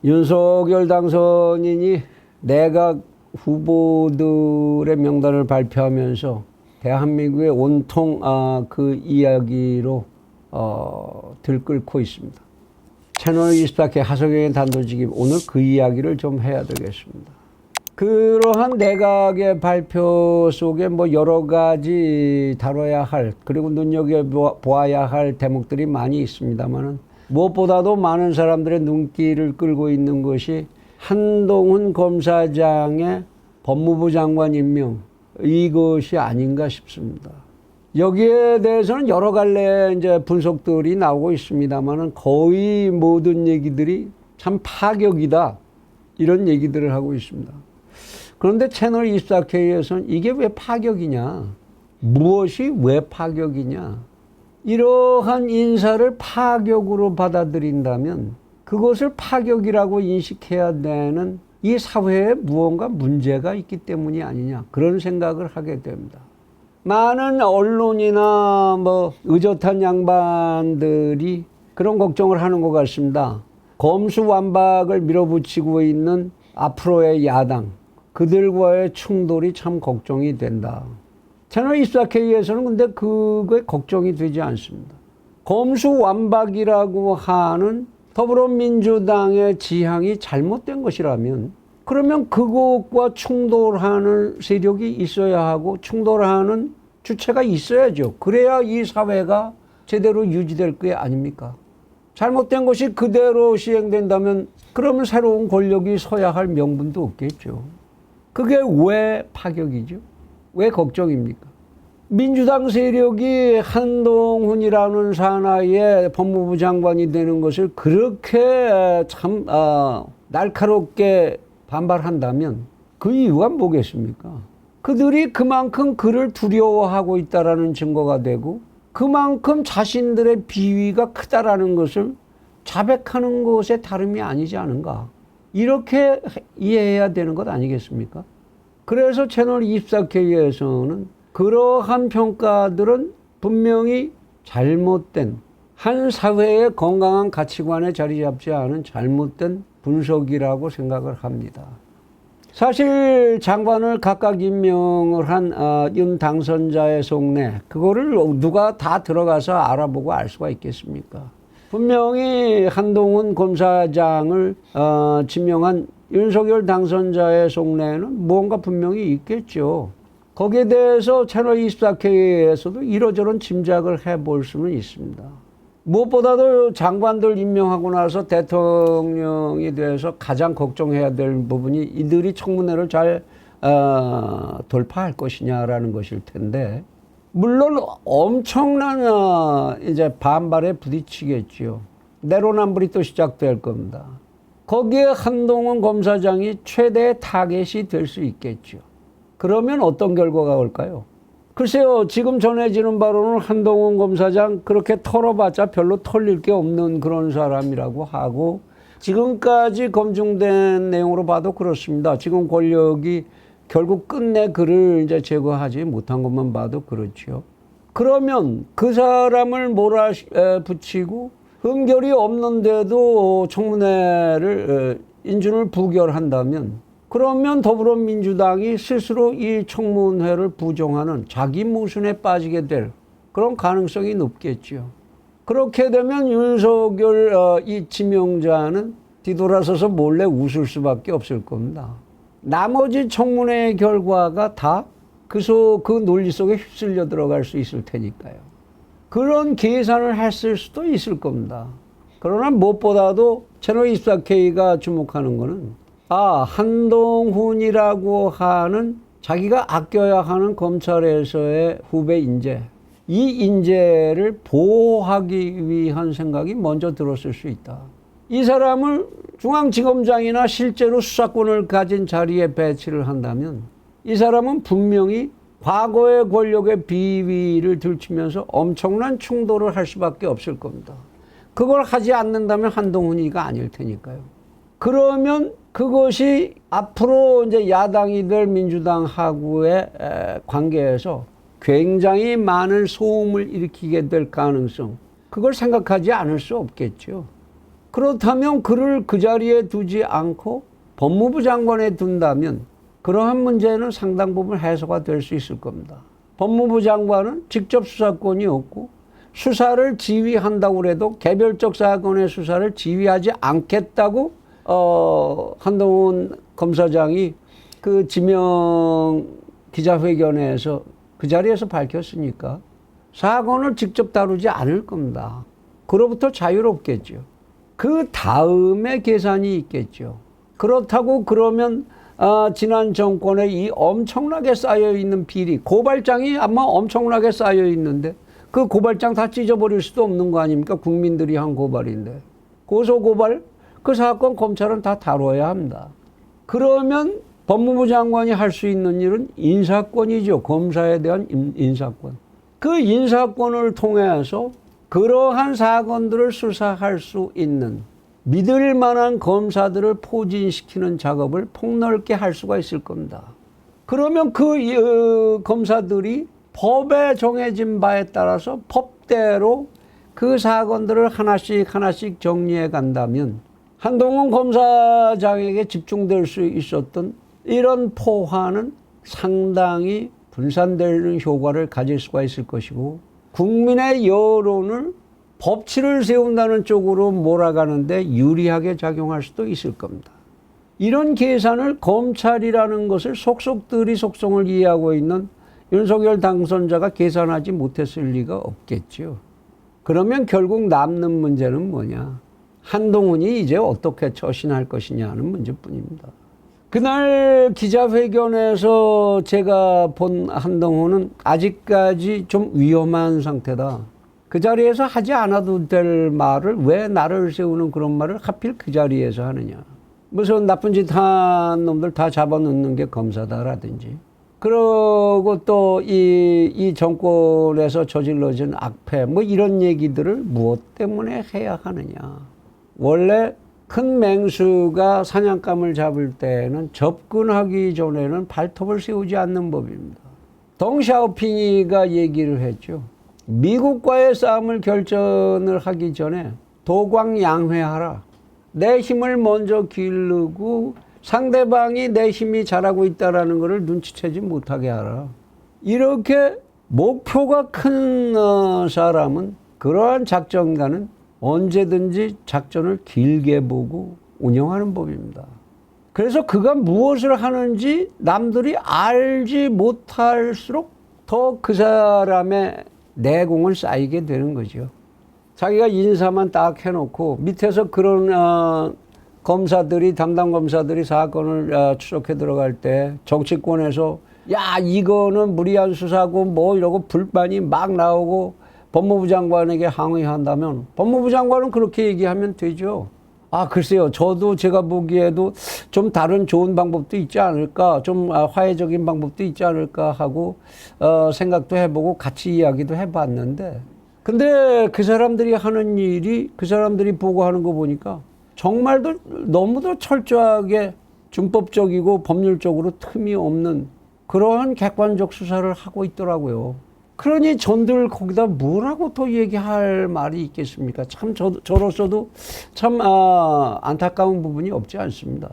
윤석열 당선인이 내각 후보들의 명단을 발표하면서 대한민국의 온통 그 이야기로 들끓고 있습니다. 채널24K 하성영의 단도직입, 오늘 그 이야기를 좀 해야 되겠습니다. 그러한 내각의 발표 속에 여러 가지 다뤄야 할, 그리고 눈여겨보아야 할 대목들이 많이 있습니다만은, 무엇보다도 많은 사람들의 눈길을 끌고 있는 것이 한동훈 검사장의 법무부 장관 임명, 이것이 아닌가 싶습니다. 여기에 대해서는 여러 갈래 이제 분석들이 나오고 있습니다만은, 거의 모든 얘기들이 참 파격이다, 이런 얘기들을 하고 있습니다. 그런데 채널24K에서는 이게 왜 파격이냐, 무엇이 왜 파격이냐, 이러한 인사를 파격으로 받아들인다면 그것을 파격이라고 인식해야 되는 이 사회에 무언가 문제가 있기 때문이 아니냐, 그런 생각을 하게 됩니다. 많은 언론이나 의젓한 양반들이 그런 걱정을 하는 것 같습니다. 검수완박을 밀어붙이고 있는 앞으로의 야당, 그들과의 충돌이 참 걱정이 된다. 채널24K에서는 근데 그게 걱정이 되지 않습니다. 검수완박이라고 하는 더불어민주당의 지향이 잘못된 것이라면, 그러면 그것과 충돌하는 세력이 있어야 하고 충돌하는 주체가 있어야죠. 그래야 이 사회가 제대로 유지될 게 아닙니까? 잘못된 것이 그대로 시행된다면 그러면 새로운 권력이 서야 할 명분도 없겠죠. 그게 왜 파격이죠? 왜 걱정입니까? 민주당 세력이 한동훈이라는 사나이의 법무부 장관이 되는 것을 그렇게 참 날카롭게 반발한다면 그 이유가 뭐겠습니까? 그들이 그만큼 그를 두려워하고 있다라는 증거가 되고, 그만큼 자신들의 비위가 크다라는 것을 자백하는 것에 다름이 아니지 않은가, 이렇게 이해해야 되는 것 아니겠습니까? 그래서 채널24K에서는 그러한 평가들은 분명히 잘못된, 한 사회의 건강한 가치관에 자리 잡지 않은 잘못된 분석이라고 생각을 합니다. 사실 장관을 각각 임명을 한 윤 당선자의 속내, 그거를 누가 다 들어가서 알아보고 알 수가 있겠습니까? 분명히 한동훈 검사장을 지명한 윤석열 당선자의 속내에는 무언가 분명히 있겠죠. 거기에 대해서 채널24K에서도 이러저런 짐작을 해볼 수는 있습니다. 무엇보다도 장관들 임명하고 나서 대통령에 대해서 가장 걱정해야 될 부분이 이들이 청문회를 잘 돌파할 것이냐라는 것일 텐데, 물론 엄청난 이제 반발에 부딪히겠죠. 내로남불이 또 시작될 겁니다. 거기에 한동훈 검사장이 최대의 타겟이 될 수 있겠죠. 그러면 어떤 결과가 올까요? 글쎄요, 지금 전해지는 바로는 한동훈 검사장 그렇게 털어봤자 별로 털릴 게 없는 그런 사람이라고 하고, 지금까지 검증된 내용으로 봐도 그렇습니다. 지금 권력이 결국 끝내 그를 이제 제거하지 못한 것만 봐도 그렇죠. 그러면 그 사람을 몰아붙이고 흠결이 없는데도 청문회를 인준을 부결한다면, 그러면 더불어민주당이 스스로 이 청문회를 부정하는 자기 모순에 빠지게 될 그런 가능성이 높겠죠. 그렇게 되면 윤석열 이 지명자는 뒤돌아서서 몰래 웃을 수밖에 없을 겁니다. 나머지 청문회의 결과가 다 그 논리 속에 휩쓸려 들어갈 수 있을 테니까요. 그런 계산을 했을 수도 있을 겁니다. 그러나 무엇보다도 채널24K가 주목하는 것은 한동훈이라고 하는 자기가 아껴야 하는 검찰에서의 후배 인재, 이 인재를 보호하기 위한 생각이 먼저 들었을 수 있다. 이 사람을 중앙지검장이나 실제로 수사권을 가진 자리에 배치를 한다면 이 사람은 분명히 과거의 권력의 비위를 들추면서 엄청난 충돌을 할 수밖에 없을 겁니다. 그걸 하지 않는다면 한동훈이가 아닐 테니까요. 그러면 그것이 앞으로 이제 야당이 될 민주당하고의 관계에서 굉장히 많은 소음을 일으키게 될 가능성, 그걸 생각하지 않을 수 없겠죠. 그렇다면 그를 그 자리에 두지 않고 법무부 장관에 둔다면 그러한 문제는 상당 부분 해소가 될 수 있을 겁니다. 법무부 장관은 직접 수사권이 없고 수사를 지휘한다고 해도 개별적 사건의 수사를 지휘하지 않겠다고 한동훈 검사장이 그 지명 기자회견에서 그 자리에서 밝혔으니까 사건을 직접 다루지 않을 겁니다. 그로부터 자유롭겠죠. 그 다음에 계산이 있겠죠. 그렇다고 그러면 지난 정권에 이 엄청나게 쌓여있는 비리, 고발장이 아마 엄청나게 쌓여있는데 그 고발장 다 찢어버릴 수도 없는 거 아닙니까? 국민들이 한 고발인데. 고소고발, 그 사건 검찰은 다 다뤄야 합니다. 그러면 법무부 장관이 할 수 있는 일은 인사권이죠. 검사에 대한 인사권. 그 인사권을 통해서 그러한 사건들을 수사할 수 있는 믿을 만한 검사들을 포진시키는 작업을 폭넓게 할 수가 있을 겁니다. 그러면 그 검사들이 법에 정해진 바에 따라서 법대로 그 사건들을 하나씩 정리해 간다면 한동훈 검사장에게 집중될 수 있었던 이런 포화는 상당히 분산되는 효과를 가질 수가 있을 것이고 국민의 여론을 법치를 세운다는 쪽으로 몰아가는데 유리하게 작용할 수도 있을 겁니다. 이런 계산을 검찰이라는 것을 속속들이 속성을 이해하고 있는 윤석열 당선자가 계산하지 못했을 리가 없겠죠. 그러면 결국 남는 문제는 뭐냐? 한동훈이 이제 어떻게 처신할 것이냐 하는 문제뿐입니다. 그날 기자회견에서 제가 본 한동훈은 아직까지 좀 위험한 상태다. 그 자리에서 하지 않아도 될 말을 왜 나를 세우는 그런 말을 하필 그 자리에서 하느냐. 무슨 나쁜 짓 한 놈들 다 잡아놓는 게 검사다라든지. 그러고 또 이 정권에서 저질러진 악패 뭐 이런 얘기들을 무엇 때문에 해야 하느냐. 원래 큰 맹수가 사냥감을 잡을 때는 접근하기 전에는 발톱을 세우지 않는 법입니다. 덩샤오핑이가 얘기를 했죠. 미국과의 싸움을 결전을 하기 전에 도광양회하라. 내 힘을 먼저 기르고 상대방이 내 힘이 잘하고 있다는 것을 눈치채지 못하게 하라. 이렇게 목표가 큰 사람은 그러한 작전가는 언제든지 작전을 길게 보고 운영하는 법입니다. 그래서 그가 무엇을 하는지 남들이 알지 못할수록 더 그 사람의 내공을 쌓이게 되는 거죠. 자기가 인사만 딱 해놓고 밑에서 그런 검사들이 담당 검사들이 사건을 추적해 들어갈 때 정치권에서 야 이거는 무리한 수사고 뭐 이러고 불만이 막 나오고 법무부 장관에게 항의한다면 법무부 장관은 그렇게 얘기하면 되죠. 아 글쎄요 저도 제가 보기에도 좀 다른 좋은 방법도 있지 않을까 좀 화해적인 방법도 있지 않을까 하고 생각도 해보고 같이 이야기도 해봤는데 근데 그 사람들이 하는 일이 그 사람들이 보고하는 거 보니까 정말도 너무도 철저하게 준법적이고 법률적으로 틈이 없는 그러한 객관적 수사를 하고 있더라고요. 그러니 전들 거기다 뭐라고 더 얘기할 말이 있겠습니까? 참 저로서도 참 안타까운 부분이 없지 않습니다.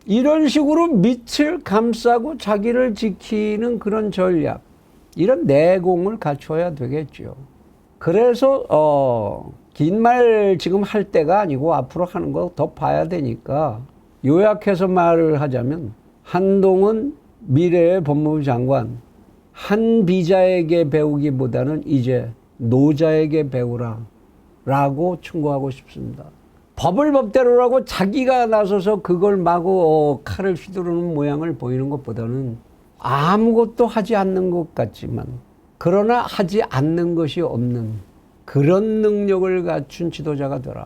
이런 식으로 밑을 감싸고 자기를 지키는 그런 전략, 이런 내공을 갖춰야 되겠죠. 그래서 긴 말 지금 할 때가 아니고 앞으로 하는 거 더 봐야 되니까 요약해서 말을 하자면 한동훈 미래의 법무부 장관 한 비자에게 배우기보다는 이제 노자에게 배우라 라고 충고하고 싶습니다. 법을 법대로라고 자기가 나서서 그걸 마구 칼을 휘두르는 모양을 보이는 것보다는 아무것도 하지 않는 것 같지만 그러나 하지 않는 것이 없는 그런 능력을 갖춘 지도자가 되라.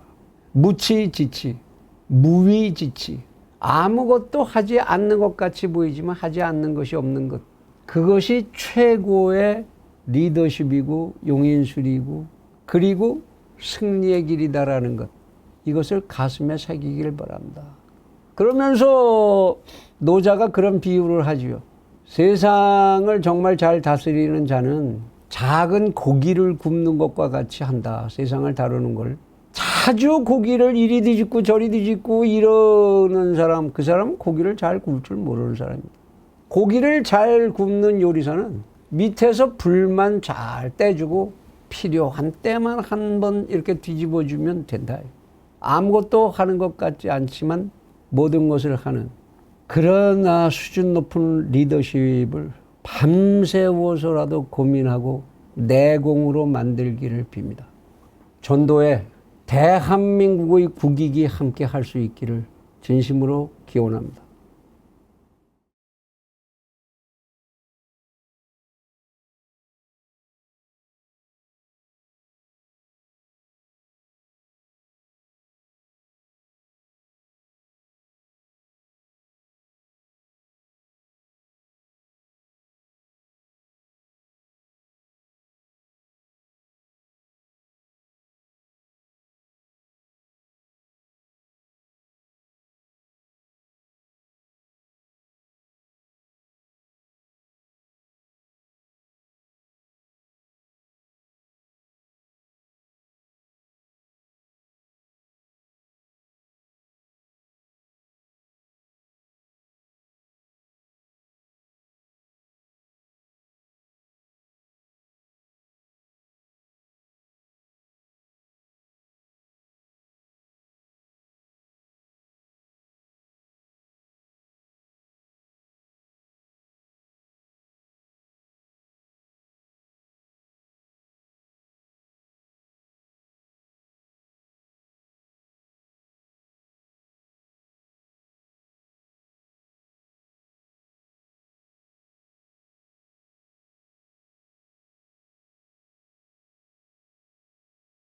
무치지치, 무위지치, 아무것도 하지 않는 것 같이 보이지만 하지 않는 것이 없는 것. 그것이 최고의 리더십이고 용인술이고 그리고 승리의 길이다라는 것. 이것을 가슴에 새기길 바랍니다. 그러면서 노자가 그런 비유를 하지요. 세상을 정말 잘 다스리는 자는 작은 고기를 굽는 것과 같이 한다. 세상을 다루는 걸 아주 고기를 이리 뒤집고 저리 뒤집고 이러는 사람, 그 사람은 고기를 잘 구울 줄 모르는 사람입니다. 고기를 잘 굽는 요리사는 밑에서 불만 잘 떼주고 필요한 때만 한 번 이렇게 뒤집어주면 된다. 아무것도 하는 것 같지 않지만 모든 것을 하는, 그러나 수준 높은 리더십을 밤새워서라도 고민하고 내공으로 만들기를 빕니다. 전도에 대한민국의 국익이 함께 할 수 있기를 진심으로 기원합니다.